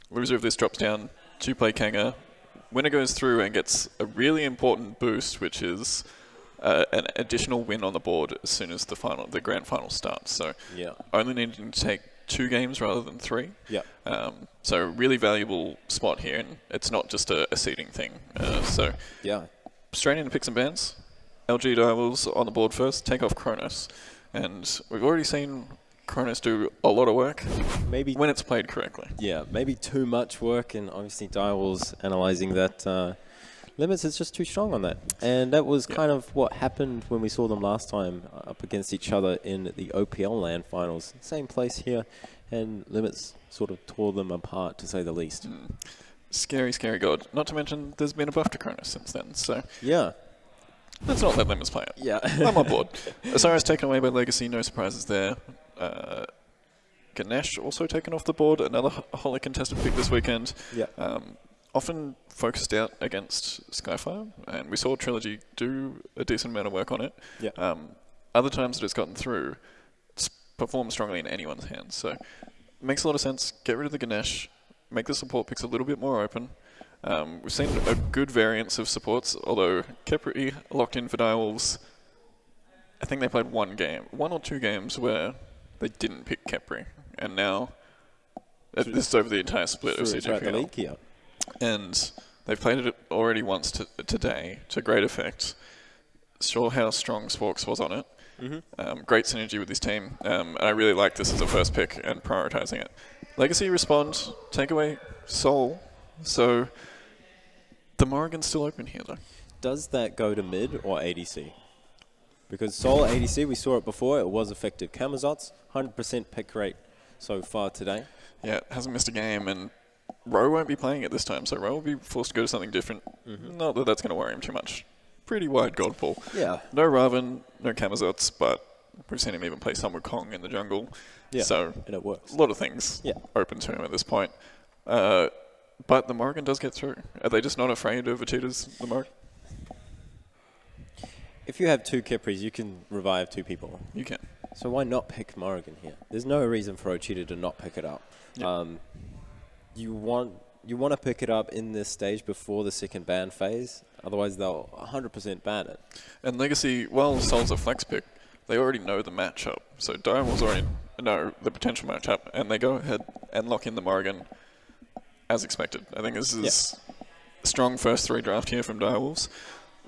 loser of this drops down to play Kanga. Winner goes through and gets a really important boost, which is an additional win on the board as soon as the grand final starts. So only needing to take 2 games rather than 3. So really valuable spot here, and it's not just a seeding thing. So straight into picks and bans. LG Direwolves on the board first, take off Kronos. And we've already seen Kronos do a lot of work maybe when it's played correctly. Yeah, maybe too much work, and obviously Direwolves analysing that Limits is just too strong on that. And that was kind of what happened when we saw them last time up against each other in the OPL LAN finals. Same place here, and Limits sort of tore them apart, to say the least. Scary, scary god. Not to mention, there's been a buff to Kronos since then, so... Yeah. Let's not let Limits play it. Yeah. I'm on board. Osiris taken away by Legacy, no surprises there. Ganesh also taken off the board, another wholly contested pick this weekend. Yeah. Often focused out against Skyfire, and we saw Trilogy do a decent amount of work on it. Yeah. Other times that it's gotten through, it's performed strongly in anyone's hands. So it makes a lot of sense. Get rid of the Ganesh, make the support picks a little bit more open. We've seen a good variance of supports, although Kepri locked in for Direwolves. I think they played one or two games where they didn't pick Kepri, and now this is over the entire split of CGPL. And they've played it already once today to great effect. Saw how strong Sporks was on it. Great synergy with his team, and I really like this as a first pick and prioritizing it. Legacy respond, take away Soul, so the Morrigan's still open here though. Does that go to mid or ADC? Because Soul ADC, we saw it before, it was effective. Kamazots, 100% pick rate so far today. Yeah, hasn't missed a game, and Ro won't be playing it this time, so Ro will be forced to go to something different. Not that that's going to worry him too much. Pretty wide god pool. Yeah. No Raven, no Kamazots, but we've seen him even play some with Kong in the jungle. Yeah, so and it works. A lot of things open to him at this point. But the Morrigan does get through. Are they just not afraid of Vegeta's the Morrigan? If you have two Kepris, you can revive two people. You can. So why not pick Morrigan here? There's no reason for Ochita to not pick it up. Yep. You want to pick it up in this stage before the second ban phase. Otherwise, they'll 100% ban it. And Legacy, while Soul's a flex pick, they already know the matchup. So Direwolves already know the potential matchup, and they go ahead and lock in the Morrigan as expected. I think this is a strong first 3 draft here from Direwolves.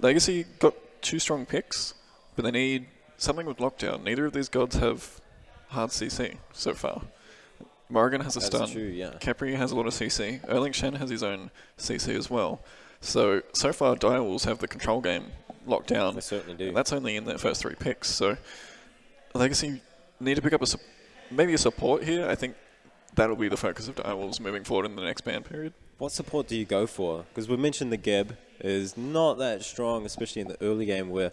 Legacy got 2 strong picks, but they need something with lockdown. Neither of these gods have hard CC so far. Morrigan has a stun. Kepri has a lot of CC. Erling Shen has his own CC as well. So far Direwolves have the control game locked down. They certainly do. And that's only in their first 3 picks. So Legacy need to pick up maybe a support here. I think that'll be the focus of Direwolves moving forward in the next ban period. What support do you go for? Because we mentioned the Geb is not that strong, especially in the early game where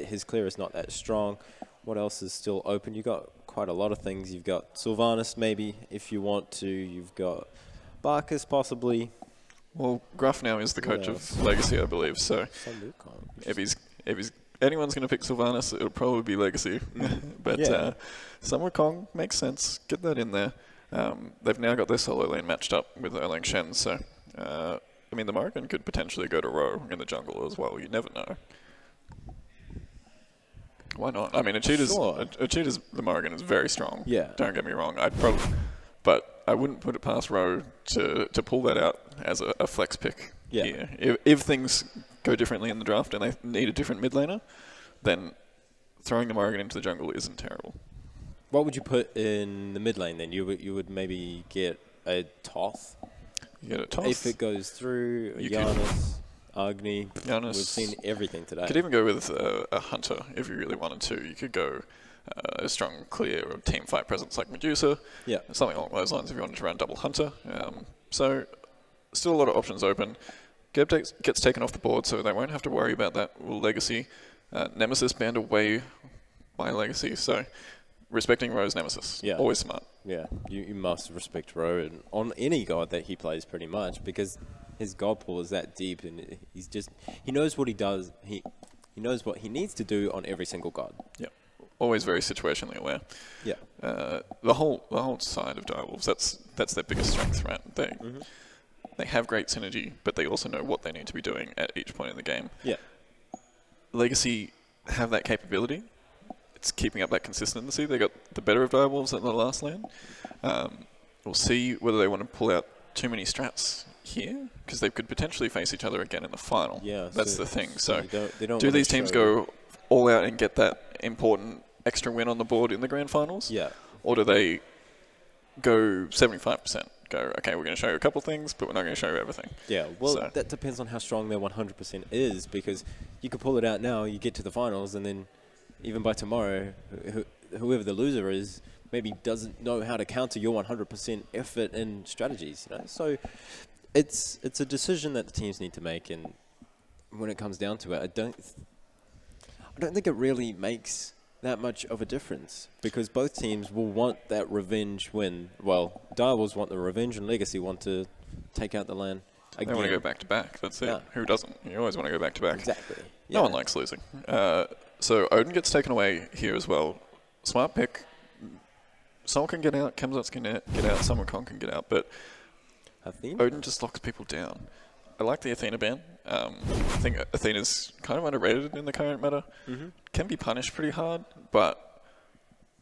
his clear is not that strong. What else is still open? You've got quite a lot of things. You've got Sylvanas maybe if you want to. You've got Barkus possibly. Well, Gruff now is the coach of Legacy, I believe. So if anyone's going to pick Sylvanas, it'll probably be Legacy. But some Wukong makes sense. Get that in there. They've now got their solo lane matched up with Erling Shen, so I mean the Morrigan could potentially go to Ro in the jungle as well. You never know. Why not? I mean, Ochita's the Morrigan is very strong. Yeah. Don't get me wrong. But I wouldn't put it past Ro to pull that out as a flex pick. Yeah. Here. If things go differently in the draft and they need a different mid laner, then throwing the Morrigan into the jungle isn't terrible. What would you put in the mid lane then? You would maybe get a Toth. You get a Toth. If it goes through, Giannis, Agni. We've seen everything today. You could even go with a Hunter if you really wanted to. You could go a strong, clear team fight presence like Medusa. Yeah. Something along those lines if you wanted to run double Hunter. So still a lot of options open. Geb gets taken off the board, so they won't have to worry about that Legacy. Nemesis banned away by Legacy, so respecting Ro's Nemesis. Yeah. Always smart. Yeah, you must respect Ro on any god that he plays pretty much because his god pool is that deep and he knows what he does. He knows what he needs to do on every single god. Yeah. always very situationally aware. Yeah. The whole side of Direwolves, that's their biggest strength, right? They have great synergy, but they also know what they need to be doing at each point in the game. Yeah. Legacy have that capability. It's keeping up that consistency. They got the better of Direwolves at the last lane. We'll see whether they want to pull out too many strats here, because they could potentially face each other again in the final. Yeah, that's the thing. So they don't do these teams go all out and get that important extra win on the board in the grand finals? Yeah. Or do they go 75%? Go, okay, we're going to show you a couple things, but we're not going to show you everything. Yeah, well, that depends on how strong their 100% is, because you could pull it out now, you get to the finals, and then even by tomorrow, whoever the loser is, maybe doesn't know how to counter your 100% effort and strategies. You know? So it's a decision that the teams need to make, and when it comes down to it, I don't think it really makes that much of a difference, because both teams will want that revenge win. Well, Direwolves want the revenge, and Legacy want to take out the LAN again. They want to go back to back. That's it. Who doesn't? You always want to go back to back. Exactly. No one likes losing. So Odin gets taken away here as well. Smart pick. Someone can get out, Kemzots can get out, someone can get out, but Odin just locks people down. I like the Athena ban. I think Athena's kind of underrated in the current meta. Can be punished pretty hard, but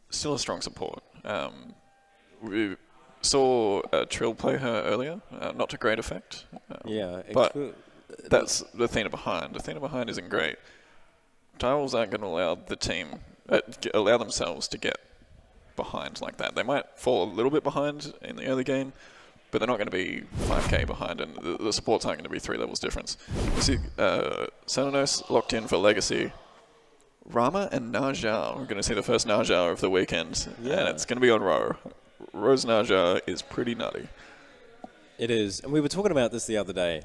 still a strong support. We saw Trill play her earlier, not to great effect. But that's the Athena behind. Athena behind isn't great. Direwolves aren't going to allow the team, allow themselves to get behind like that. They might fall a little bit behind in the early game, but they're not going to be 5k behind, and the supports aren't going to be 3 levels difference. You see Sanonos locked in for Legacy. Rama and Naja. We're going to see the first Naja of the weekend, and it's going to be on Ro. Ro's Naja is pretty nutty. It is, and we were talking about this the other day.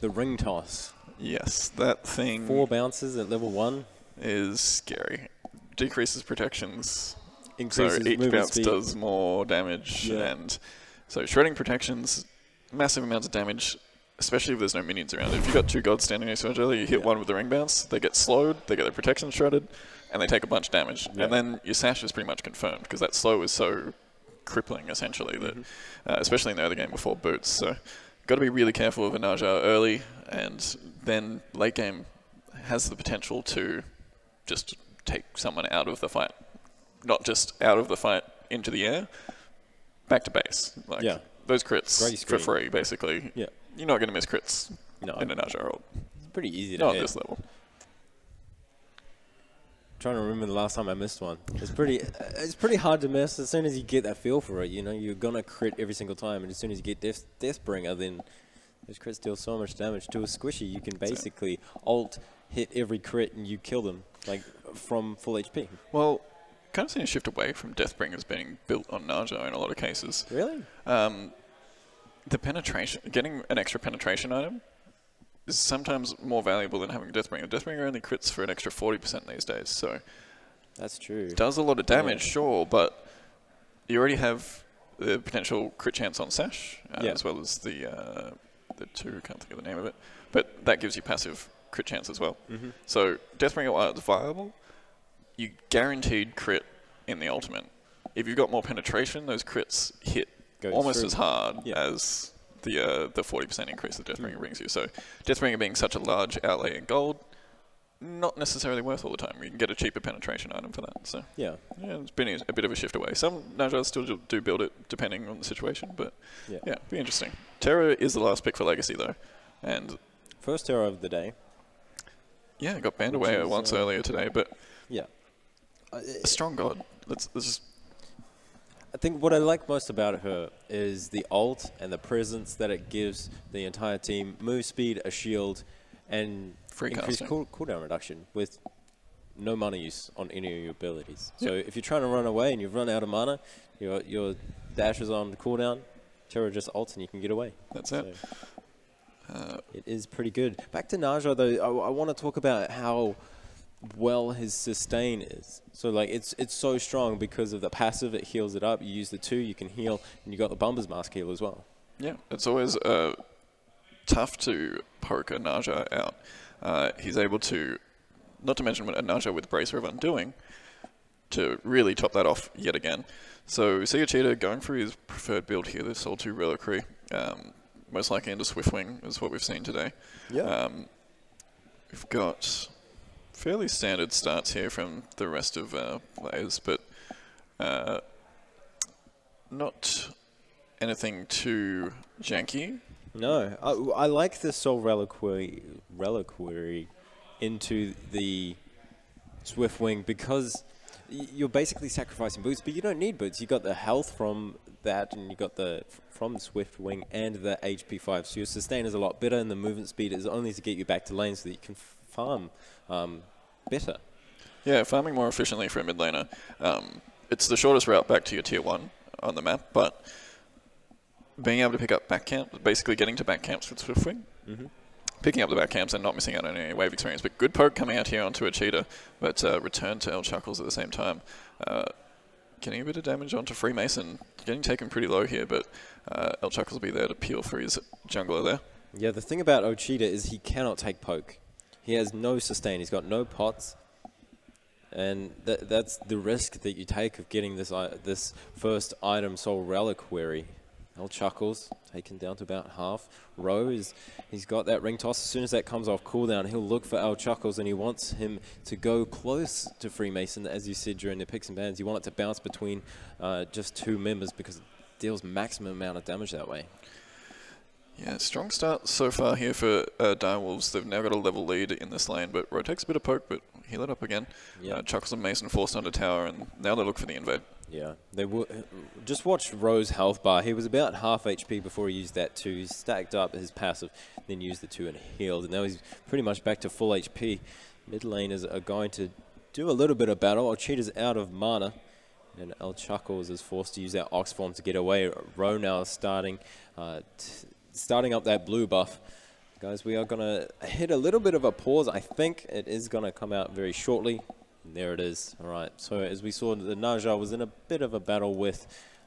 The ring toss. Yes, that thing. 4 bounces at level 1. Is scary. Decreases protections. Increases so each bounce speed. does more damage, and so shredding protections, massive amounts of damage, especially if there's no minions around. If you've got 2 gods standing next to each other, you hit one with the ring bounce, they get slowed, they get their protection shredded, and they take a bunch of damage. And then your sash is pretty much confirmed, because that slow is so crippling, essentially, that especially in the early game before boots. So got to be really careful of a Naja early, and then late game has the potential to just take someone out of the fight. Not just out of the fight into the air, back to base. Like those crits for free, basically. Yeah. You're not going to miss crits in a Naja ult. It's pretty easy to Not hit. at this level. Trying to remember the last time I missed one. It's pretty hard to miss. As soon as you get that feel for it, you know, you're going to crit every single time. And as soon as you get Deathbringer, then those crits deal so much damage. To a squishy, you can basically ult, hit every crit, and you kill them, like, from full HP. Well, kind of seen a shift away from Deathbringers being built on Naja in a lot of cases. Really? The penetration, getting an extra penetration item is sometimes more valuable than having a Deathbringer. Deathbringer only crits for an extra 40% these days, so that's true. Does a lot of damage, sure, but you already have the potential crit chance on Sash, as well as the 2, can't think of the name of it, but that gives you passive crit chance as well. So Deathbringer, while it's viable, you guaranteed crit in the ultimate. If you've got more penetration, those crits hit almost as hard as the 40% increase that Deathbringer brings you. So Deathbringer being such a large outlay in gold, not necessarily worth all the time. You can get a cheaper penetration item for that. So it's been a bit of a shift away. Some Najas still do build it depending on the situation, but be interesting. Terra is the last pick for Legacy though, and first Terra of the day. Yeah, got banned away once earlier today, but a strong god. Let's just. I think what I like most about her is the ult and the presence that it gives the entire team. Move speed, a shield, and increased cooldown reduction with no mana use on any of your abilities. So if you're trying to run away and you've run out of mana, your dash is on the cooldown, Terra just ults and you can get away. That's it. It is pretty good. Back to Naja though, I want to talk about how well his sustain is. So like it's so strong because of the passive, it heals it up. You use the 2, you can heal, and you got the Bumper's Mask heal as well. Yeah, it's always tough to poke a Naja out. He's able to, not to mention a Naja with Bracer of Undoing, to really top that off yet again. So we see a cheater going for his preferred build here, the Soul 2 Reliquary. Most likely into Swiftwing is what we've seen today. Yeah. We've got fairly standard starts here from the rest of players, but not anything too janky. No, I like the Soul Reliquary into the Swiftwing because you're basically sacrificing boots, but you don't need boots. You got the health from that, and you got from the Swiftwing and the HP 5. So your sustain is a lot better, and the movement speed is only to get you back to lane so that you can farm better. Yeah, farming more efficiently for a mid laner. It's the shortest route back to your tier 1 on the map, but being able to pick up back camps, basically getting to back camps with Swiftwing, picking up the back camps and not missing out on any wave experience. But good poke coming out here onto a cheater, but return to L Chuckles at the same time. Getting a bit of damage onto Freemason, getting taken pretty low here, but L Chuckles will be there to peel for his jungler there. Yeah, the thing about Ochita is he cannot take poke. He has no sustain. He's got no pots. And that's the risk that you take of getting this first item Soul Reliquary. L Chuckles taken down to about half. Rose, he's got that ring toss. As soon as that comes off cooldown, he'll look for L Chuckles, and he wants him to go close to Freemason. As you said during the picks and bans, you want it to bounce between just 2 members because it deals maximum amount of damage that way. Yeah, strong start so far here for Direwolves. They've now got a level lead in this lane, but Ro takes a bit of poke, but heal it up again. Yep. Chuckles and Mason forced onto tower, and now they look for the invade. Yeah, they just watch Ro's health bar. He was about half HP before he used that 2. He stacked up his passive, then used the 2 and healed. And now he's pretty much back to full HP. Mid laners are going to do a little bit of battle. Ochita's out of mana, and L Chuckles is forced to use that Ox form to get away. Ro now is starting up that blue buff. Guys, we are going to hit a little bit of a pause. I think it is going to come out very shortly. And there it is. All right. So as we saw, the Naja was in a bit of a battle with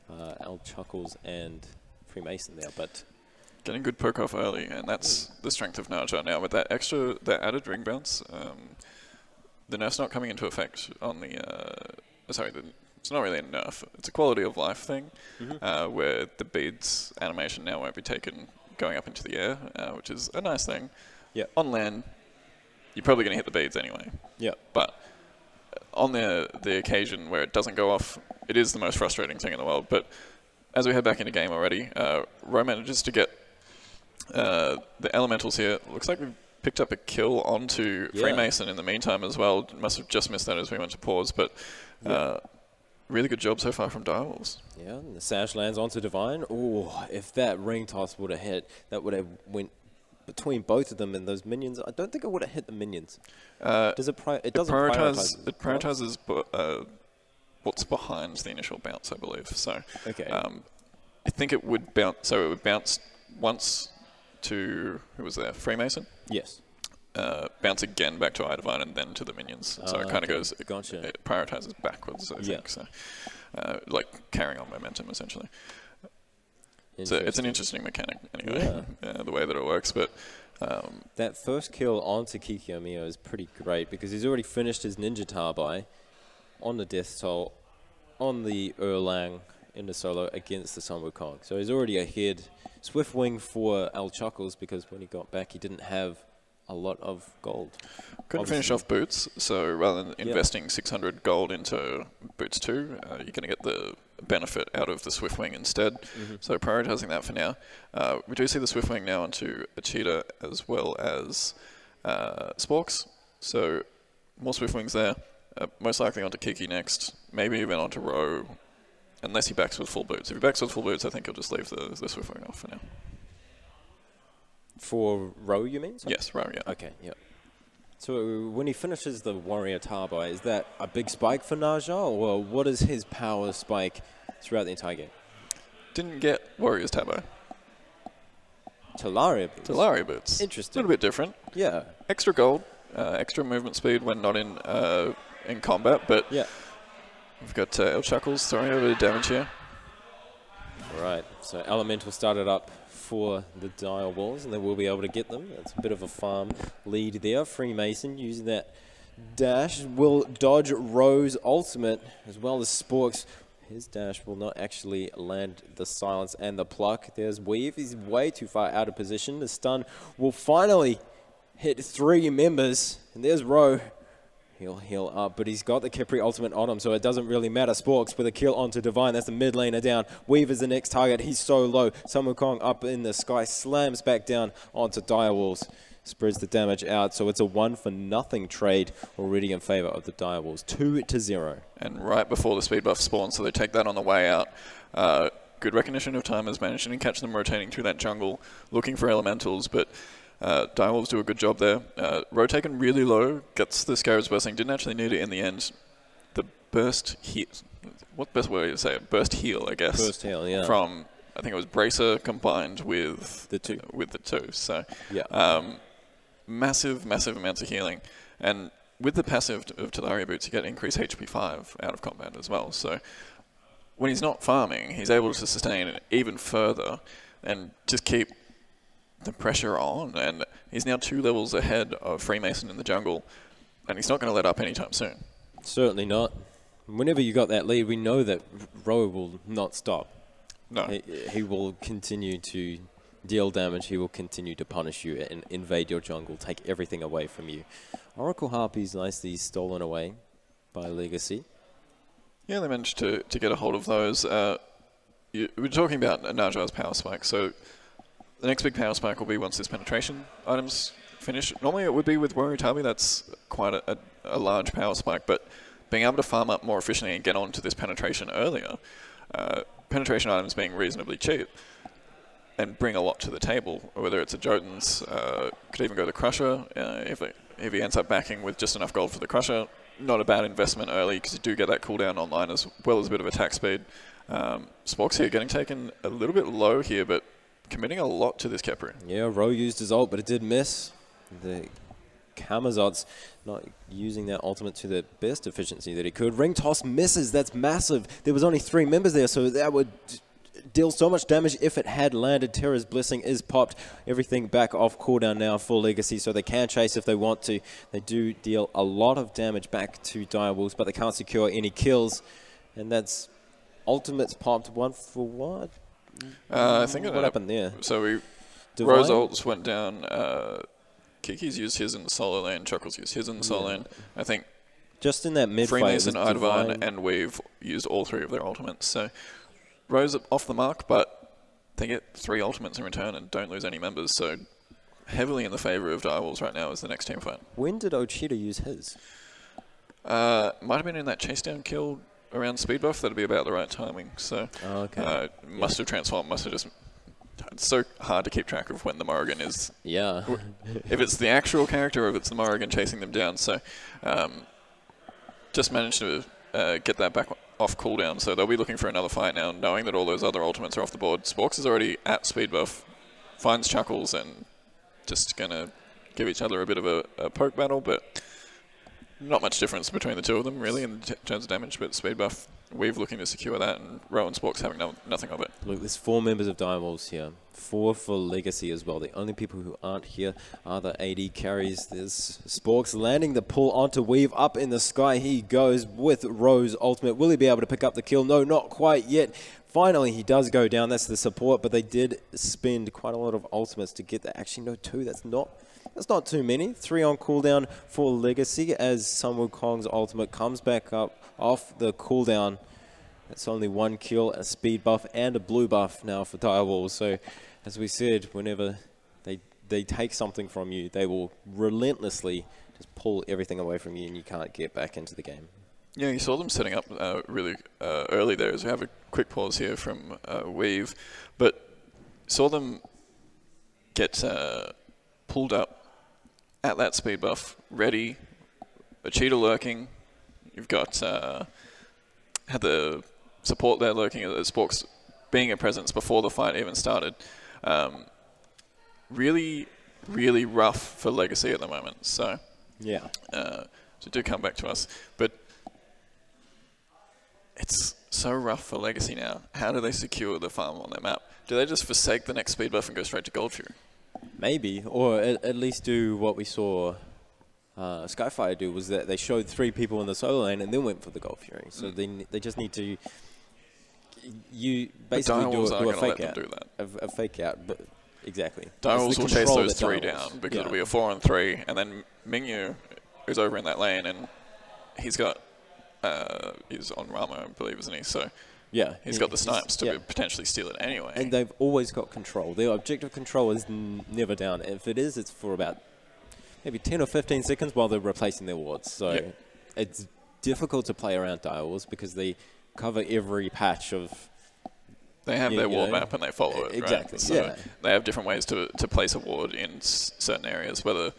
L Chuckles and Freemason there, but getting good poke off early, and that's the strength of Naja now. With that added ring bounce, the nerf's not coming into effect on the. It's not really a nerf. It's a quality of life thing, where the beads animation now won't be taken going up into the air, which is a nice thing. Yeah. On land, you're probably going to hit the beads anyway. Yeah. But on the occasion where it doesn't go off, it is the most frustrating thing in the world. But as we head back into game already, Ro manages to get the elementals here. Looks like we've picked up a kill onto Freemason in the meantime as well. Must have just missed that as we went to pause, but really good job so far from Direwolves. Yeah, and the Sash lands onto Divine. Oh, if that ring toss would have hit, that would have went between both of them and those minions. I don't think it would have hit the minions. Does it? It doesn't prioritize. It prioritizes what's behind the initial bounce, I believe. So, okay. I think it would bounce. So it would bounce once to who was there? Freemason. Yes. Bounce again back to Divine and then to the minions. So it kind of goes. Gotcha. It prioritizes backwards. I think so. Like carrying on momentum essentially. So it's an interesting mechanic anyway, the way that it works. But that first kill onto Kikiomio is pretty great because he's already finished his Ninja Tarbai on the Death Toll, on the Erlang in the solo against the Sun Wukong. So he's already ahead. Swiftwing for L Chuckles because when he got back he didn't have a lot of gold. Couldn't finish off boots, so rather than investing 600 gold into boots 2, you're going to get the benefit out of the Swiftwing instead. So prioritizing that for now. We do see the Swiftwing now onto a cheetah as well as Sporks, so more Swiftwings there. Most likely onto Kiki next, maybe even onto Ro, unless he backs with full boots. If he backs with full boots, I think he'll just leave the Swiftwing off for now. For Ro, you mean? Sorry? Yes, Ro, yeah. Okay, yeah. So when he finishes the Warrior Tarbai, is that a big spike for Naja, or what is his power spike throughout the entire game? Didn't get Warrior's Tarbai. Talaria boots. Talaria boots. Interesting. A little bit different. Yeah. Extra gold, extra movement speed when not in combat, but we've got El Chuckles throwing a bit of damage here. All right, so Elemental started up for the Dire Walls, and they will be able to get them. It's a bit of a farm lead there. Freemason using that dash will dodge Rose ultimate as well as Sporks. His dash will not actually land the silence and the pluck. There's Weave. He's way too far out of position. The stun will finally hit 3 members. And there's Ro. He'll heal up, but he's got the Kipri ultimate on him, so it doesn't really matter. Sporks with a kill onto Divine. That's the mid laner down. Weave is the next target. He's so low. Sun Wukong up in the sky, slams back down onto Direwolves. Spreads the damage out, so it's a 1-for-0 trade already in favor of the Direwolves. 2-0. And right before the speed buff spawns, so they take that on the way out. Good recognition of time has managed to catch them rotating through that jungle, looking for elementals, but Direwolves do a good job there. Ro taken really low, gets the Scarab's bursting, didn't actually need it in the end. The burst heal, what best way to say it? Burst heal, I guess. Burst heal, yeah. From, I think it was Bracer combined with the two. So, yeah. Massive amounts of healing. And with the passive of Talaria Boots, you get increased HP 5 out of combat as well. So when he's not farming, he's able to sustain it even further and just keep the pressure on. And he's now 2 levels ahead of Freemason in the jungle, and he's not going to let up anytime soon. Certainly not. Whenever you got that lead, we know that Ro will not stop. No. He will continue to deal damage. He will continue to punish you and invade your jungle, take everything away from you. Oracle Harpies nicely stolen away by Legacy. Yeah, they managed to get a hold of those. We're talking about Najar's power spike, so the next big power spike will be once this penetration item's finished. Normally it would be with Warutabi, that's quite a large power spike, but being able to farm up more efficiently and get onto this penetration earlier, penetration items being reasonably cheap, and bring a lot to the table, whether it's a Jotun's, could even go the Crusher, if he ends up backing with just enough gold for the Crusher. Not a bad investment early, because you do get that cooldown online as well as a bit of attack speed. Sporks here getting taken a little bit low here, but committing a lot to this Kepri. Yeah, Ro used his ult, but it did miss. The Kamazot's not using that ultimate to the best efficiency that he could. Ring toss misses, that's massive. There was only 3 members there, so that would deal so much damage if it had landed. Terra's Blessing is popped. Everything back off cooldown now for Legacy, so they can chase if they want to. They do deal a lot of damage back to Direwolves, but they can't secure any kills. And that's ultimates popped 1 for what? I think what happened there? So Rose ults went down. Kiki's used his in the solo lane. Chuckles used his in the solo lane. I think just in that mid fight, Freemason, Divine, and Weave used all 3 of their ultimates. So Rose off the mark, but they get 3 ultimates in return and don't lose any members. So heavily in the favor of Direwolves right now as the next team fight. When did Ochita use his? Might have been in that chase down kill around speed buff. That'd be about the right timing. So must have transformed. Must have just. It's so hard to keep track of when the Morrigan is. Yeah. If it's the actual character or if it's the Morrigan chasing them down. So just managed to get that back off cooldown. So they'll be looking for another fight now, knowing that all those other ultimates are off the board. Sporks is already at speed buff, finds Chuckles, and just going to give each other a bit of a poke battle, but not much difference between the two of them, really, in terms of damage, but speed buff, Weave looking to secure that, and Ro and Sporks having nothing of it. Look, there's 4 members of Direwolves here. 4 for Legacy as well. The only people who aren't here are the AD carries. There's Sporks landing the pull onto Weave. Up in the sky he goes with Ro's ultimate. Will he be able to pick up the kill? No, not quite yet. Finally, he does go down. That's the support, but they did spend quite a lot of ultimates to get that. Actually, no, 2. That's not too many. 3 on cooldown for Legacy as Sun Wukong's ultimate comes back up off the cooldown. That's only 1 kill, a speed buff, and a blue buff now for Direwolves. So, as we said, whenever they take something from you, they will relentlessly just pull everything away from you, and you can't get back into the game. Yeah, you saw them setting up really early there. As we have a quick pause here from Weave, but saw them get pulled up at that speed buff, ready, a cheetah lurking. You've got had the support there lurking, Sporks being a presence before the fight even started. Really, really rough for Legacy at the moment. So yeah, so do come back to us, but it's so rough for Legacy now. How do they secure the farm on their map? Do they just forsake the next speed buff and go straight to Gold Fury? Maybe, or at least do what we saw Skyfire do was that they showed 3 people in the solo lane and then went for the Gold Fury. So they just need to basically do a fake out. A fake out, but exactly. Direwolves will chase those 3 down because it'll be a 4-on-3, and then Mingyu is over in that lane, and he's got he's on Ramo, I believe, isn't he? So yeah, he's got the snipes to potentially steal it anyway. And they've always got control. Their objective control is never down. If it is, it's for about maybe 10 or 15 seconds while they're replacing their wards. So it's difficult to play around Direwolves because they cover every patch of... They have their ward map and they follow it, exactly, right? So they have different ways to place a ward in certain areas. Whether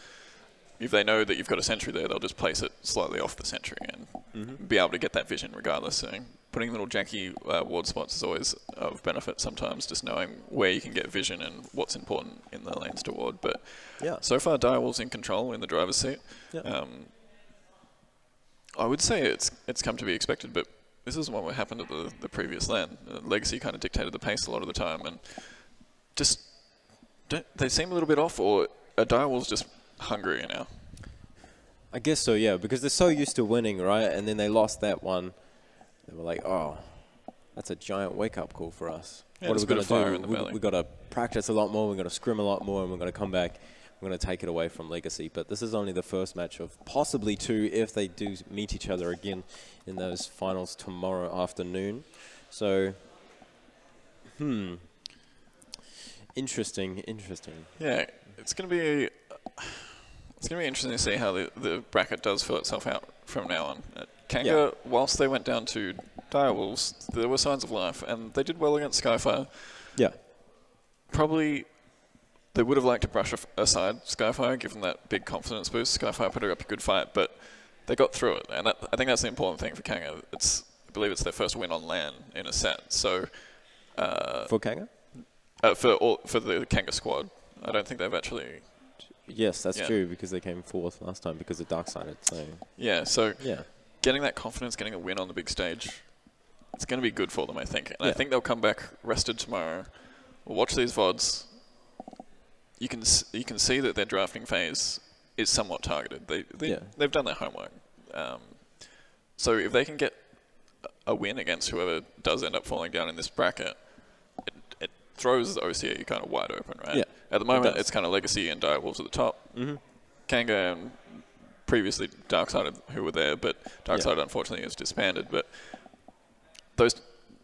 if they know that you've got a sentry there, they'll just place it slightly off the sentry and be able to get that vision regardless. So putting little janky ward spots is always of benefit sometimes, just knowing where you can get vision and what's important in the lanes to ward. But so far, Direwolves in control in the driver's seat. I would say it's come to be expected, but this isn't what happened at the previous LAN. Legacy kind of dictated the pace a lot of the time, and just they seem a little bit off, or are Direwolves just hungrier now? I guess so, yeah, because they're so used to winning, right? And then they lost that one. They were like, oh, that's a giant wake-up call for us. Yeah, what are we going to do? We've got to practice a lot more, we've got to scrim a lot more, and we're going to come back. We're going to take it away from Legacy. But this is only the first match of possibly 2 if they do meet each other again in those finals tomorrow afternoon. So, interesting. Yeah, it's going to be interesting to see how the bracket does fill itself out from now on. Kanga, whilst they went down to Direwolves, there were signs of life, and they did well against Skyfire. Yeah. Probably they would have liked to brush aside Skyfire, given that big confidence boost. Skyfire put up a good fight, but they got through it, and I think that's the important thing for Kanga. I believe it's their first win on LAN in a set. So for Kanga? For the Kanga squad. I don't think they've actually... Yes, that's true, because they came 4th last time because of Darksided. So getting that confidence, getting a win on the big stage, it's going to be good for them, I think. And I think they'll come back rested tomorrow. We'll watch these VODs. You can see that their drafting phase is somewhat targeted. They've done their homework. So if they can get a win against whoever does end up falling down in this bracket, it throws the OCE kind of wide open, right? Yeah, at the moment, it's kind of Legacy and Direwolves at the top. Kanga and previously Darksided who were there, but Darksided unfortunately is disbanded. But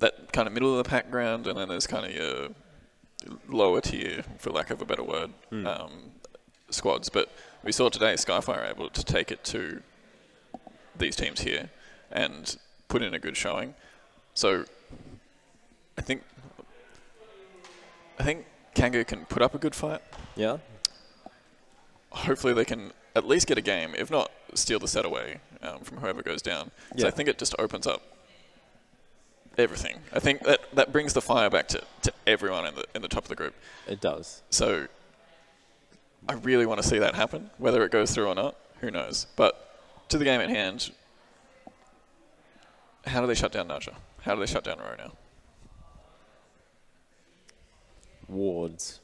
that kind of middle of the pack ground, and then there's kind of your lower tier, for lack of a better word, squads. But we saw today Skyfire able to take it to these teams here and put in a good showing. So I think Kanga can put up a good fight. Yeah. Hopefully they can at least get a game, if not steal the set away from whoever goes down. So I think it just opens up everything. I think that brings the fire back to everyone in the top of the group. It does. So I really want to see that happen. Whether it goes through or not, who knows. But to the game at hand, how do they shut down Naja? How do they shut down Ro now? Wards.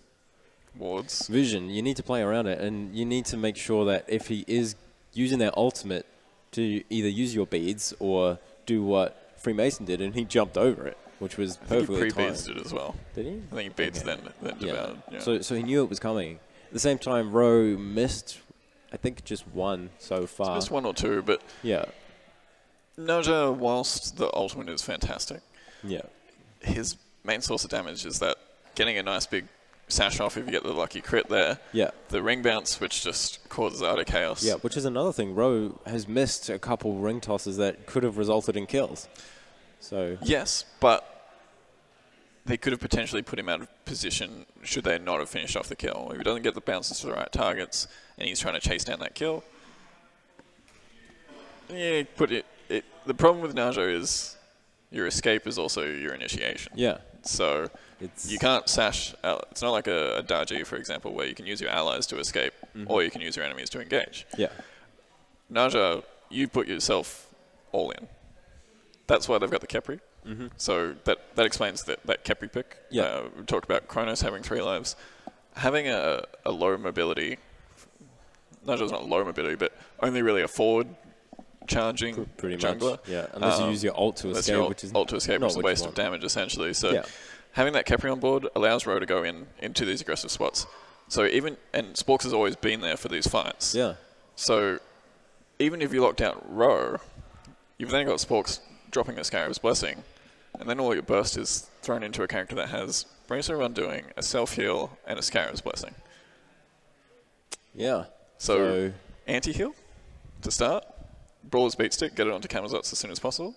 Vision. You need to play around it, and you need to make sure that if he is using that ultimate to either use your beads or do what Freemason did, and he jumped over it, which was perfectly timed. He pre-beads it as well. Did he? I think he beads then devoured. Yeah. So he knew it was coming. At the same time, Ro missed, I think, just one so far. He's missed 1 or 2, but Naja, whilst the ultimate is fantastic, his main source of damage is that getting a nice big sash off if you get the lucky crit there. Yeah. The ring bounce, which just causes utter chaos. Yeah, which is another thing. Ro has missed a couple ring tosses that could have resulted in kills. So yes, but they could have potentially put him out of position should they not have finished off the kill. If he doesn't get the bounces to the right targets and he's trying to chase down that kill, the problem with Naja is your escape is also your initiation. Yeah. So you can't sash. It's not like a Daji, for example, where you can use your allies to escape, or you can use your enemies to engage. Yeah. Naja, you put yourself all in. That's why they've got the Kepri. So that explains that Kepri pick. Yeah. We talked about Kronos having 3 lives. Having a low mobility, Nigel's not low mobility, but only really a forward charging pretty jungler. much. Yeah, unless you use your ult to escape, which is ult to escape, which is a waste of damage essentially. So having that Khepri on board allows Ro to go into these aggressive spots. So and Sporks has always been there for these fights. Yeah. So even if you locked out Ro, you've then got Sporks dropping a Scarab's Blessing, and then all your burst is thrown into a character that has Bracer of Undoing, a self-heal, and a Scarab's Blessing. Yeah. So anti-heal to start, Brawler's Beat Stick, get it onto Camazotz as soon as possible.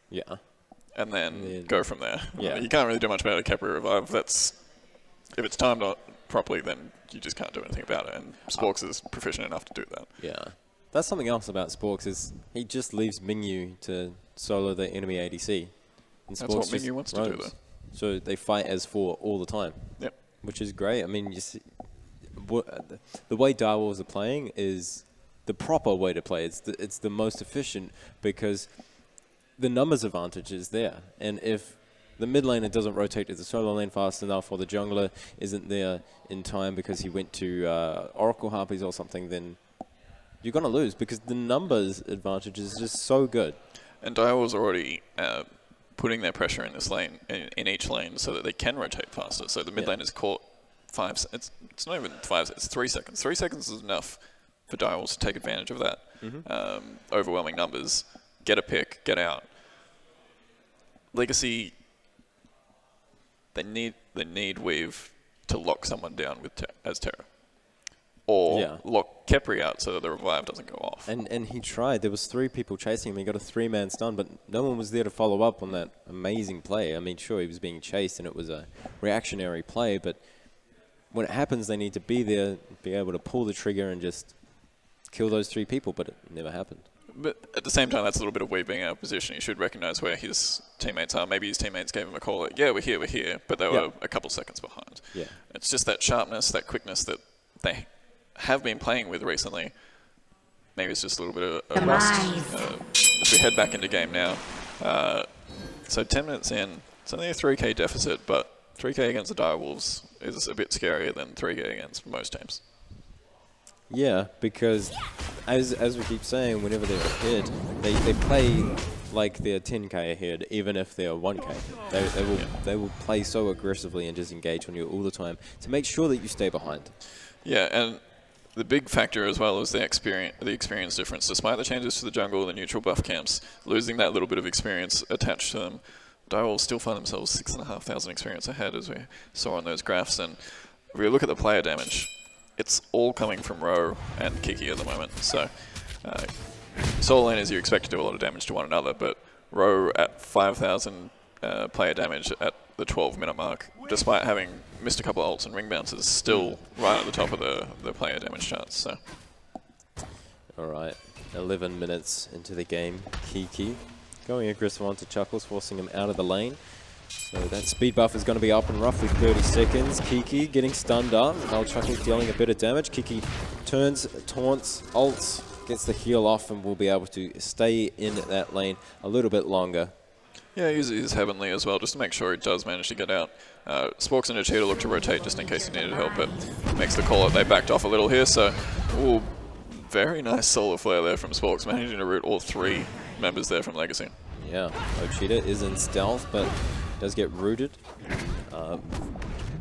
Yeah. And then go from there. Yeah. You can't really do much about a Khepri Revive. If it's timed properly, then you just can't do anything about it. And Sporks is proficient enough to do that. Yeah. That's something else about Sporks is he just leaves Mingyu to solo the enemy ADC. And That's what Mingyu wants to do, though. So they fight as 4 all the time. Yep. Which is great. I mean, you see, the way Direwolves are playing is the proper way to play. It's the most efficient because the numbers advantage is there. And if the mid laner doesn't rotate to the solo lane fast enough, or the jungler isn't there in time because he went to Oracle Harpies or something, then you're going to lose because the numbers advantage is just so good. And Direwolves are already putting their pressure in this lane, in each lane, so that they can rotate faster. So the mid lane is caught 5. It's not even 5. It's 3 seconds. 3 seconds is enough for Direwolves to take advantage of that. Overwhelming numbers, get a pick, get out. Legacy, they need Weave to lock someone down as Terra. Or lock Khepri out so that the revive doesn't go off. And he tried. There was 3 people chasing him. He got a 3-man stun, but no one was there to follow up on that amazing play. I mean, sure, he was being chased and it was a reactionary play, but when it happens, they need to be there, be able to pull the trigger and just kill those 3 people, but it never happened. But at the same time, that's a little bit of Weave being out of position. He should recognize where his teammates are. Maybe his teammates gave him a call, like, yeah, we're here, but they were a couple seconds behind. Yeah. It's just that sharpness, that quickness that they have been playing with recently. Maybe it's just a little bit of rust. As we head back into game now. So 10 minutes in, it's only a 3k deficit, but 3k against the Direwolves is a bit scarier than 3k against most teams. Yeah, because as we keep saying, whenever they're ahead, they play like they're 10k ahead, even if they're 1k. They will play so aggressively and just engage on you all the time to make sure that you stay behind. Yeah, and the big factor as well is the experience difference. Despite the changes to the jungle, the neutral buff camps, losing that little bit of experience attached to them, Direwolves still find themselves 6,500 experience ahead, as we saw on those graphs. And if we look at the player damage, it's all coming from Ro and Kiki at the moment. So solo laners, you expect to do a lot of damage to one another, but Ro at 5,000 player damage at the 12-minute mark, despite having missed a couple of ults and ring bounces, still right at the top of the player damage charts. So. All right, 11 minutes into the game, Kiki going aggressive onto Chuckles, forcing him out of the lane. So that speed buff is going to be up in roughly 30 seconds. Kiki getting stunned up. Now Chuckles dealing a bit of damage. Kiki turns, taunts, ults, gets the heal off, and will be able to stay in that lane a little bit longer. Yeah, he uses Heavenly as well, just to make sure he does manage to get out. Sporks and Cheetah look to rotate just in case he needed help, but makes the call out. They backed off a little here, so ooh, very nice solar flare there from Sporks, managing to root all 3 members there from Legacy. Yeah, Ochita is in stealth, but does get rooted.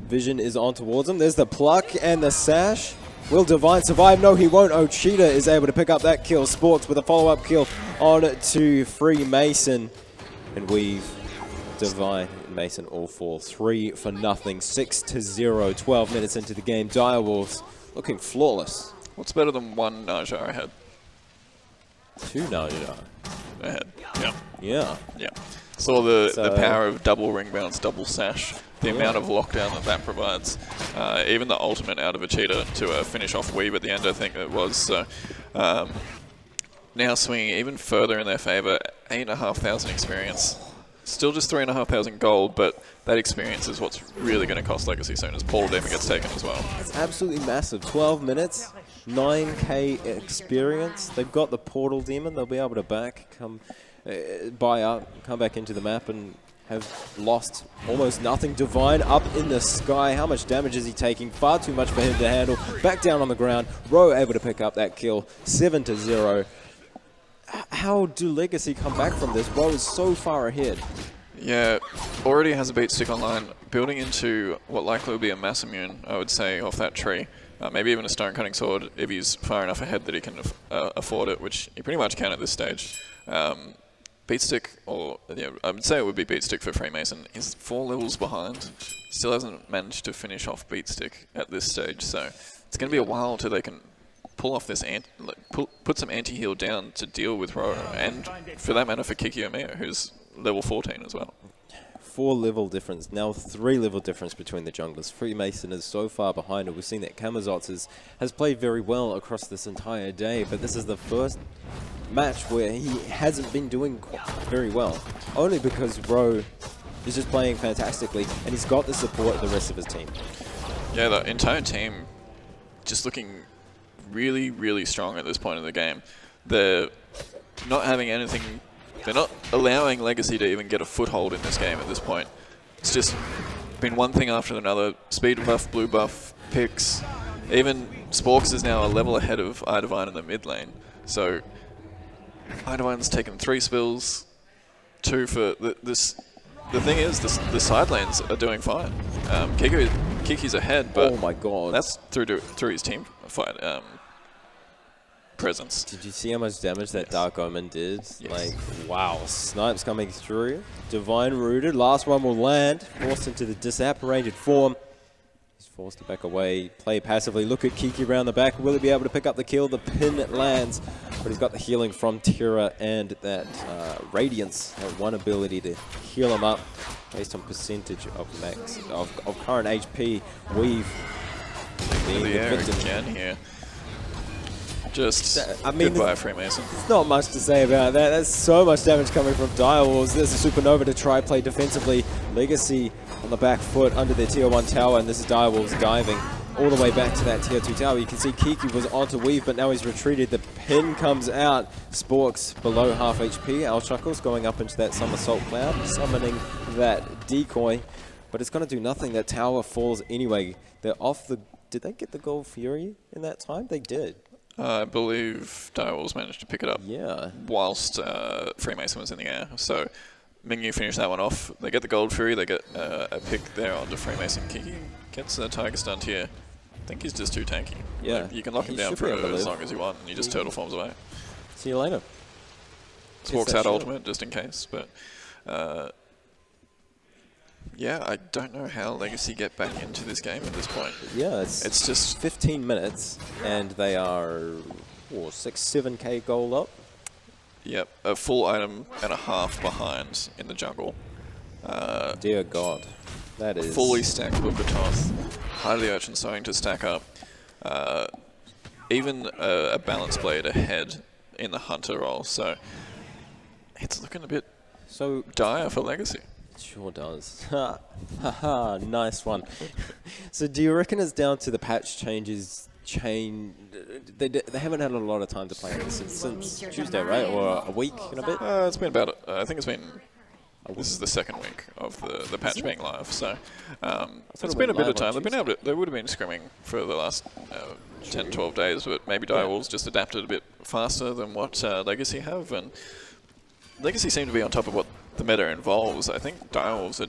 Vision is on towards him. There's the pluck and the sash. Will Divine survive? No, he won't. Ochita is able to pick up that kill. Sports with a follow-up kill on to Free Mason. And Weave, Divine, and Mason all fall 3 for nothing. 6-0, 12 minutes into the game. Direwolves looking flawless. What's better than 1 Naja ahead? 2 Naja ahead. Yeah. Yeah. Yeah. Saw the power of double ring bounce, double sash, the amount of lockdown that provides. Even the ultimate out of a cheetah to finish off Weave at the end, I think it was. So now swinging even further in their favor, 8,500 experience. Still just 3,500 gold, but that experience is what's really going to cost Legacy soon as Portal Demon gets taken as well. It's absolutely massive. 12 minutes, 9k experience. They've got the Portal Demon. They'll be able to come back into the map and have lost almost nothing. Divine up in the sky. How much damage is he taking? Far too much for him to handle. Back down on the ground. Ro able to pick up that kill. 7-0. How do Legacy come back from this? Ro is so far ahead. Yeah, already has a beat stick online, building into what likely will be a mass immune, I would say, off that tree. Maybe even a stone cutting sword if he's far enough ahead that he can afford it, which he pretty much can at this stage. Beat stick, or yeah, I would say it would be beat stick for Freemason. He's 4 levels behind. Still hasn't managed to finish off beat stick at this stage, so it's going to be a while till they can pull off this, put some anti-heal down to deal with Ro, and for that matter for Kikiomeo, who's level 14 as well. 4 level difference, now 3 level difference between the junglers. Freemason is so far behind, and we've seen that Kamazots has played very well across this entire day, but this is the first match where he hasn't been doing very well, only because Ro is just playing fantastically, and he's got the support of the rest of his team. Yeah, the entire team just looking really, really strong at this point in the game. They're not having anything, they're not allowing Legacy to even get a foothold in this game at this point. It's just been one thing after another. Speed buff, blue buff, picks. Even Sporks is now a level ahead of iDivine in the mid lane. So iDivine's taken 3 spills, 2 for this. The thing is, the side lanes are doing fine. Kiki's ahead, but oh my god, that's through his team fight presence. Did you see how much damage that Dark Omen did? Yes. Like, wow. Snipes coming through. Divine rooted. Last one will land. Forced into the disapparated form. He's forced to back away. Play passively. Look at Kiki around the back. Will he be able to pick up the kill? The pin lands. But he's got the healing from Tira and that Radiance. That one ability to heal him up based on percentage of max of current HP. Weave being the victim again here. Just I mean, goodbye, Freemason. There's not much to say about that. There's so much damage coming from Direwolves. There's a Supernova to try play defensively. Legacy on the back foot under their tier 1 tower, and this is Direwolves diving all the way back to that tier 2 tower. You can see Kiki was onto Weave, but now he's retreated. The pin comes out. Sporks below half HP. Al Chuckles going up into that somersault cloud, summoning that decoy, but it's going to do nothing. That tower falls anyway. They're off the... Did they get the Gold Fury in that time? They did. I believe Direwolves managed to pick it up whilst Freemason was in the air. So Mingyu finished that one off. They get the Gold Fury, they get a pick there onto Freemason. Kiki gets a Tiger Stunt here. I think he's just too tanky. Yeah. Like, you can lock him down for as long as you want, and he just turtle forms away. See you later. Sporks out ultimate just in case, but yeah, I don't know how Legacy get back into this game at this point. Yeah, it's just 15 minutes, and they are 6-7k gold up. Yep, a full item and a half behind in the jungle. Dear God, that is fully stacked Booker Toth. Heart of the Urchin starting to stack up. Even a Balance Blade ahead in the Hunter role, so it's looking a bit dire for Legacy. Sure does. Haha, nice one. So do you reckon it's down to the patch changes? They haven't had a lot of time to play this since Tuesday, right? Or a week and a bit? It's been about, I think it's been, this is the 2nd week of the patch being live, so it's been a bit of time. They would have been scrimming for the last 10, 12 days, but maybe Direwolves just adapted a bit faster than what Legacy have, and Legacy seem to be on top of what the meta involves. I think Direwolves are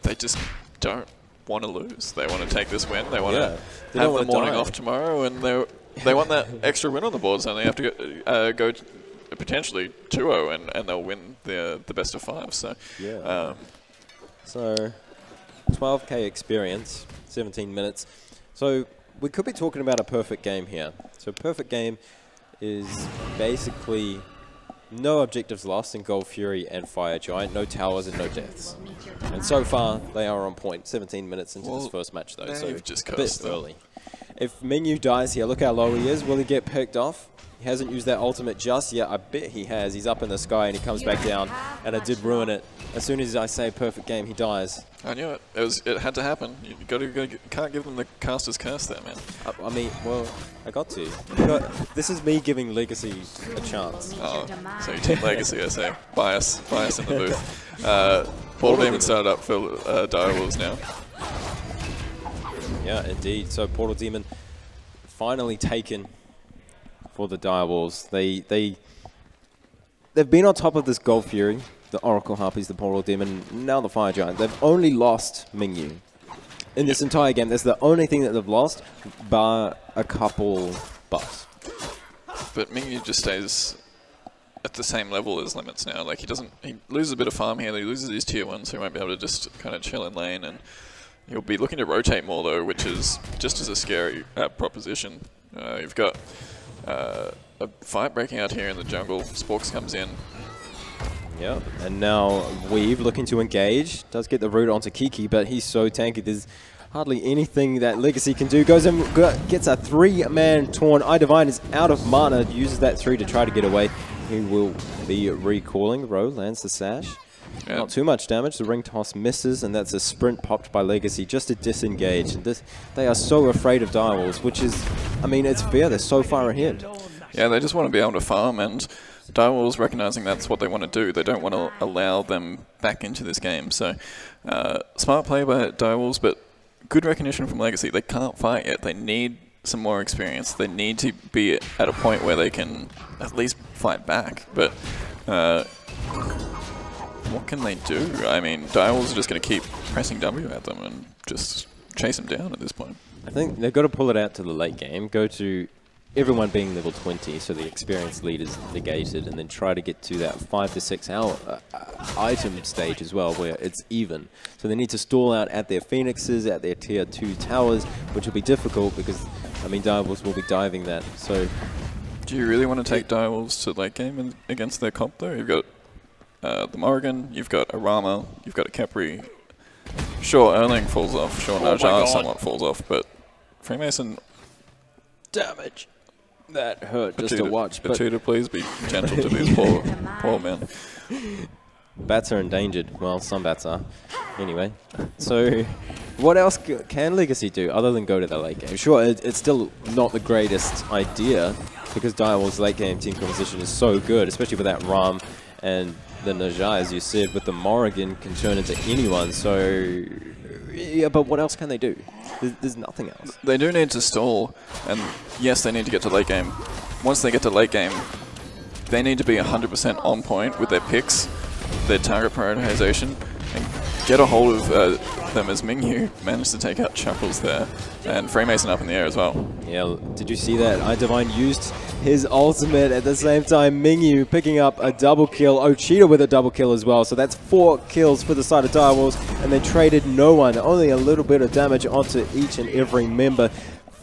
they just don't want to lose. They want to take this win. They want to have the morning off tomorrow, and they want that extra win on the board, so they have to go potentially 2-0, and they'll win the best of 5. So yeah. So 12k experience, 17 minutes. So we could be talking about a perfect game here. So perfect game is basically no objectives lost in Gold Fury and Fire Giant, no towers and no deaths. And so far, they are on point. 17 minutes into this first match, though, so just a bit early. if Mingyu dies here, look how low he is. Will he get picked off? He hasn't used that ultimate just yet. I bet he has. He's up in the sky and he comes back down, and it did ruin it. As soon as I say perfect game, he dies. I knew it. It had to happen. You can't give them the caster's curse there, man. I mean, well, I got to. This is me giving Legacy a chance. Oh, so you take Legacy, I say. Bias in the booth. Portal Demon started up for Direwolves now. Yeah, indeed. So Portal Demon finally taken for the Direwolves. They've been on top of this Gold Fury, the Oracle Harpies, the Portal Demon, now the Fire Giant. They've only lost Mingyu in this entire game. That's the only thing that they've lost, bar a couple buffs. But Mingyu just stays at the same level as Limits now. Like, he loses a bit of farm here, he loses his tier 1, so he won't be able to just kind of chill in lane, and he'll be looking to rotate more though, which is just as a scary proposition. You've got a fight breaking out here in the jungle. Sporks comes in. Yeah, and now Weave looking to engage. Does get the root onto Kiki, but he's so tanky. There's hardly anything that Legacy can do. Goes and gets a 3-man Torn. iDivine is out of mana. Uses that 3 to try to get away. He will be recalling. Row lands the sash. Yeah. Not too much damage. The ring toss misses, and that's a sprint popped by Legacy just to disengage. They are so afraid of Direwolves, which is, I mean, it's fair. They're so far ahead. Yeah, they just want to be able to farm, and Direwolves recognizing that's what they want to do. They don't want to allow them back into this game. So, smart play by Direwolves, but good recognition from Legacy. They can't fight yet. They need some more experience. They need to be at a point where they can at least fight back. But what can they do? I mean, Direwolves are just going to keep pressing W at them and just chase them down at this point. I think they've got to pull it out to the late game, go to everyone being level 20, so the experienced lead is negated, and then try to get to that 5 to 6 hour item stage as well, where it's even. So they need to stall out at their Phoenixes, at their tier 2 towers, which will be difficult because, I mean, Direwolves will be diving that. So, do you really want to take Direwolves to late game against their comp though? You've got the Morrigan, you've got Arama, you've got a Capri. Sure, Erling falls off. Sure, Najar somewhat falls off, but Freemason. Damage. That hurt just to watch. But Cheetah, please be gentle to these poor men. Bats are endangered. Well, some bats are. Anyway, so what else can Legacy do other than go to the late game? Sure, it's still not the greatest idea because Direwolves' late game team composition is so good, especially with that Ram and the Najar, as you said, with the Morrigan can turn into anyone. So, yeah, but what else can they do? There's nothing else. They do need to stall, and yes, they need to get to late game. Once they get to late game, they need to be 100% on point with their picks, their target prioritization, and get a hold of them as Mingyu managed to take out Chuckles there, and Freemason up in the air as well. Yeah, did you see that? iDivine used his ultimate at the same time. Mingyu picking up a double kill. Ochita with a double kill as well. So that's 4 kills for the side of Direwolves, and they traded no one. Only a little bit of damage onto each and every member.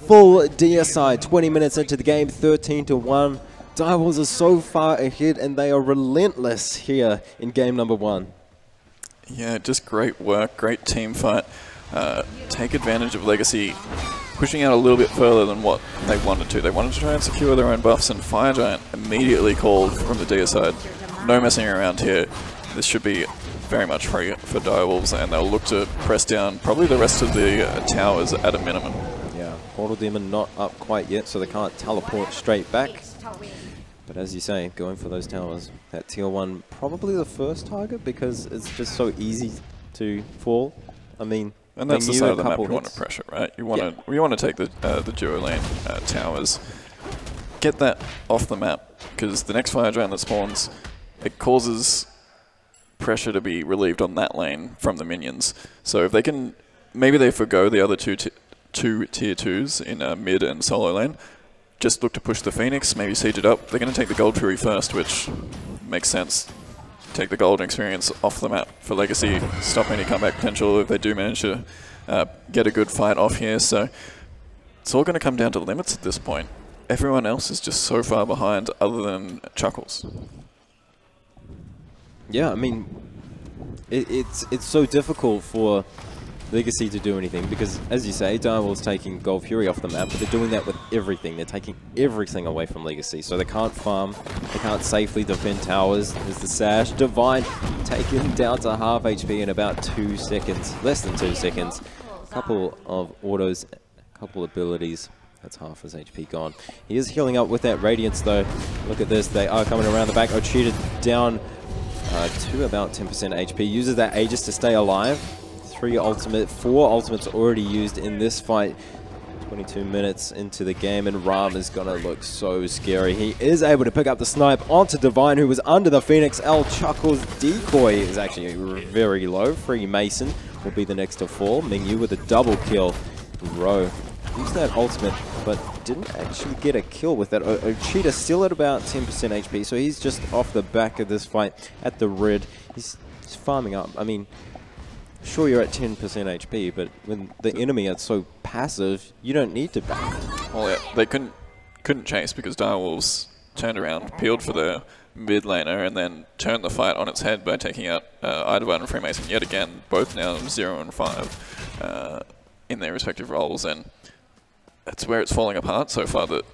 Full DSI, 20 minutes into the game, 13-1. Direwolves are so far ahead, and they are relentless here in game number 1. Yeah, just great work, great team fight. Take advantage of Legacy pushing out a little bit further than what they wanted to. They wanted to try and secure their own buffs, and Fire Giant immediately called from the DR side. No messing around here. This should be very much free for Direwolves, and they'll look to press down probably the rest of the towers at a minimum. Yeah, Portal Demon not up quite yet, so they can't teleport straight back. But as you say, going for those towers. That tier 1 probably the first target because it's just so easy to fall. I mean, and that's the side of the map you want to pressure, right? You want to take the duo lane towers, get that off the map, because the next Fire Giant that spawns, it causes pressure to be relieved on that lane from the minions. So if they can, maybe they forgo the other two tier 2s in mid and solo lane, just look to push the Phoenix, maybe siege it up. They're going to take the Gold Fury first, which makes sense. Take the golden experience off the map for Legacy, stop any comeback potential if they do manage to get a good fight off here. So it's all going to come down to limits at this point. Everyone else is just so far behind other than Chuckles. Yeah, I mean, it's so difficult for Legacy to do anything, because as you say, Direwolf's taking Gold Fury off the map, but they're doing that with everything. They're taking everything away from Legacy, so they can't farm, they can't safely defend towers. There's the Sash. Divine taken down to half HP in about 2 seconds, less than 2 seconds. A couple of autos, a couple abilities. That's half his HP gone. He is healing up with that Radiance though. Look at this, they are coming around the back. Ochita down to about 10% HP. Uses that Aegis to stay alive. 4 ultimates already used in this fight. 22 minutes into the game, and Ram is going to look so scary. He is able to pick up the snipe onto Divine, who was under the Phoenix. L Chuckles decoy is actually very low. Freemason will be the next to fall. Mingyu with a double kill. Rowe used that ultimate, but didn't actually get a kill with that. Ochita still at about 10% HP, so he's just off the back of this fight at the red. He's farming up. I mean, sure, you're at 10% HP, but when the enemy are so passive, you don't need to back. Well, yeah, they couldn't chase because Direwolves turned around, peeled for the mid laner, and then turned the fight on its head by taking out Idivine and Freemason yet again, both now 0 and 5 in their respective roles, and that's where it's falling apart so far. That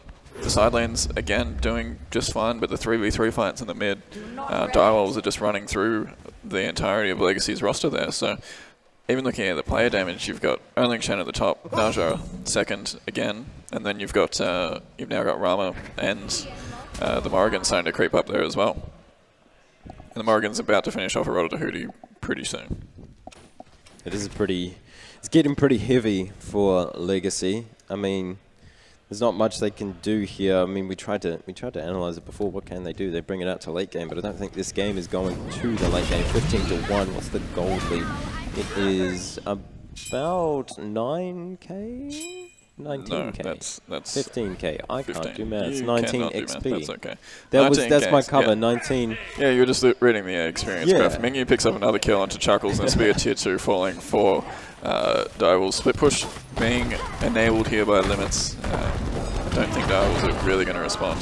the side lanes, again, doing just fine, but the 3v3 fights in the mid, Direwolves are just running through the entirety of Legacy's roster there. So even looking at the player damage, you've got Erling Shen at the top, Naja second again, and then you've now got Rama and the Morrigan starting to creep up there as well. And the Morrigan's about to finish off a Rota to Hootie pretty soon. It's getting pretty heavy for Legacy. I mean, there's not much they can do here. I mean, we tried to analyze it before. What can they do? They bring it out to late game, but I don't think this game is going to the late game. 15-1. What's the gold lead? It is about 9k. 19k. No, that's 15k. I 15. can't do math. It's You 19 cannot do math. XP. That's okay. That's my cover. Yeah. 19. Yeah, you're just reading the experience graph. Mingyu picks up another kill onto Chuckles, and Spear tier 2 falling for Direwolves. Split push being enabled here by limits. I don't think Direwolves are really going to respond.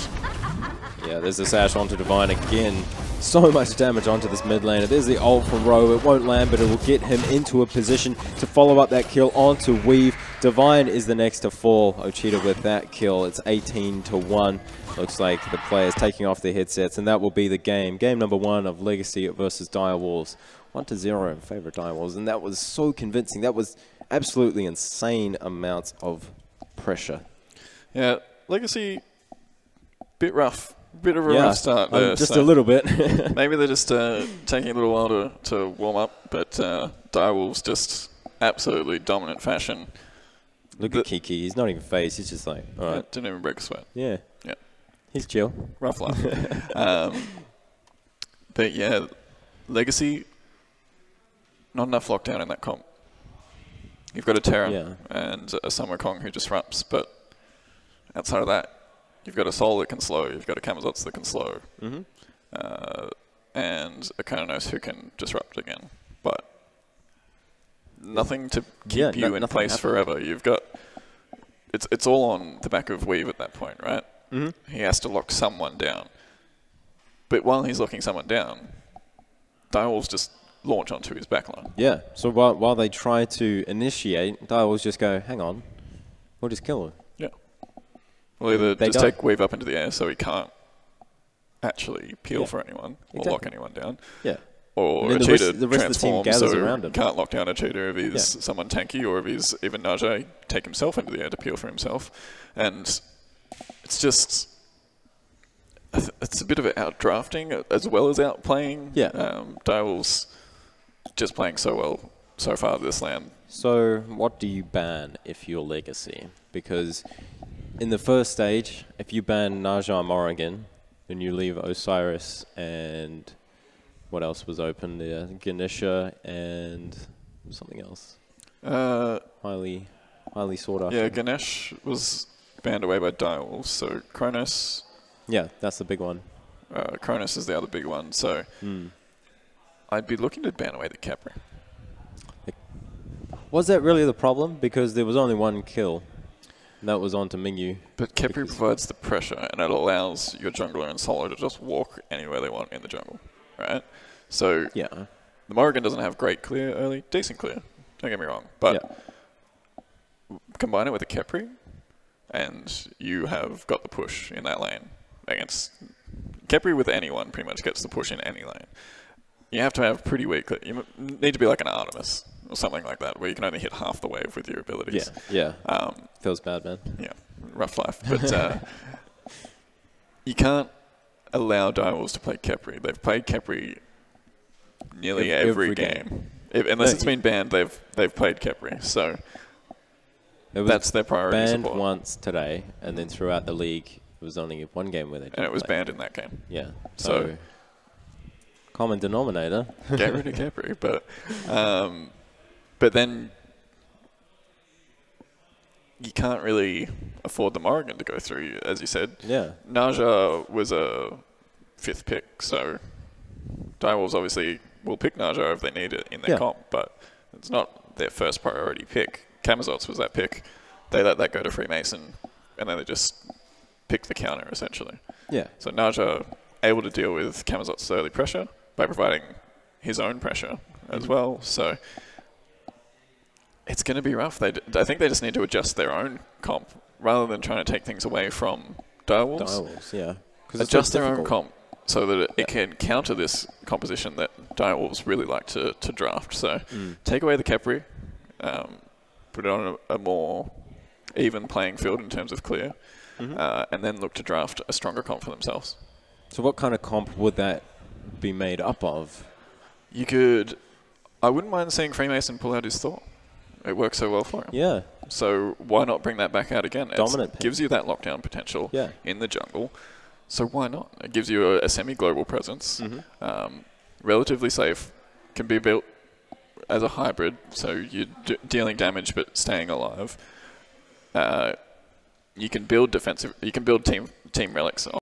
Yeah, there's the Sash onto Divine again. So much damage onto this mid laner. There's the ult from Rowe. It won't land, but it will get him into a position to follow up that kill onto Weave. Divine is the next to fall. Ochita with that kill. It's 18-1. Looks like the players taking off their headsets, and that will be the game. Game number 1 of Legacy versus Direwolves. 1-0 in favor of Direwolves, and that was so convincing. That was absolutely insane amounts of pressure. Yeah, Legacy, bit rough. Bit of a rough start there. Just a little bit. Maybe they're just taking a little while to warm up, but Direwolves just absolutely dominant fashion. Look at Kiki. He's not even phased. He's just like, all right. Didn't even break a sweat. Yeah. Yeah. He's chill. Rough laugh. But yeah, Legacy, not enough lockdown in that comp. You've got a Terra and a Summer Kong who disrupts, but outside of that, you've got a Soul that can slow, you've got a Kamazots that can slow, and a Kononos who can disrupt again. But nothing to keep you in place forever. You've got it's all on the back of Weave at that point, right? He has to lock someone down. But while he's locking someone down, Direwolves just launch onto his backline. Yeah. So while they try to initiate, Direwolves just go, hang on, we'll just kill him. Yeah. Well, either just take Weave up into the air so he can't actually peel for anyone or lock anyone down. Yeah. Or the rest of the team gathers so around him. Can't lock down a cheater if he's someone tanky, or if he's even Najee, take himself into the air to peel for himself. And it's just, it's a bit of an outdrafting as well as outplaying. Yeah. Direwolves just playing so well so far this land. So what do you ban if you're Legacy? Because in the first stage, if you ban Naja Morrigan, then you leave Osiris and what else was open there? Ganesha and something else. Highly sought after. Yeah, Ganesh was banned away by Direwolves, so Kronos. Yeah, that's the big one. Kronos is the other big one, so I'd be looking to ban away the Capri. Was that really the problem? Because there was only one kill. And that was onto Mingyu. But Capri provides the pressure, and it allows your jungler and solo to just walk anywhere they want in the jungle, right? So the Morrigan doesn't have great clear early, decent clear. don't get me wrong. But combine it with a Kepri, and you have got the push in that lane against Kepri with anyone. Pretty much gets the push in any lane. You have to have pretty weak. You need to be like an Artemis or something like that, where you can only hit half the wave with your abilities. Yeah. Feels bad, man. Yeah, rough life. But you can't allow Direwolves to play Kepri. They've played Kepri nearly every game. Unless it's been banned, they've played Kepri. So that's their priority banned support. once today, and then throughout the league, it was only one game where they didn't And it was play. banned in that game. Yeah. So common denominator. get rid of Kepri. But then you can't really afford the Morrigan to go through, as you said. Yeah. Naja was a 5th pick, so Direwolves obviously will pick Naja if they need it in their comp, but it's not their first priority pick. Camazots was that pick. They let that go to Freemason, and then they just picked the counter, essentially. Yeah. So Naja able to deal with Camazot's early pressure by providing his own pressure as well. So it's going to be rough. I think they just need to adjust their own comp rather than trying to take things away from Direwolves. Direwolves, yeah. Adjust their own comp so that it can counter this composition that Direwolves really like to draft. So take away the Kepri, put it on a more even playing field in terms of clear, and then look to draft a stronger comp for themselves. So what kind of comp would that be made up of? You could... I wouldn't mind seeing Freemason pull out his Thor. It works so well for him. Yeah. So why not bring that back out again? Dominant It gives you that lockdown potential Yeah. in the jungle. So why not? It gives you a semi-global presence. Relatively safe. Can be built as a hybrid, so you're dealing damage but staying alive. You can build defensive... You can build team relics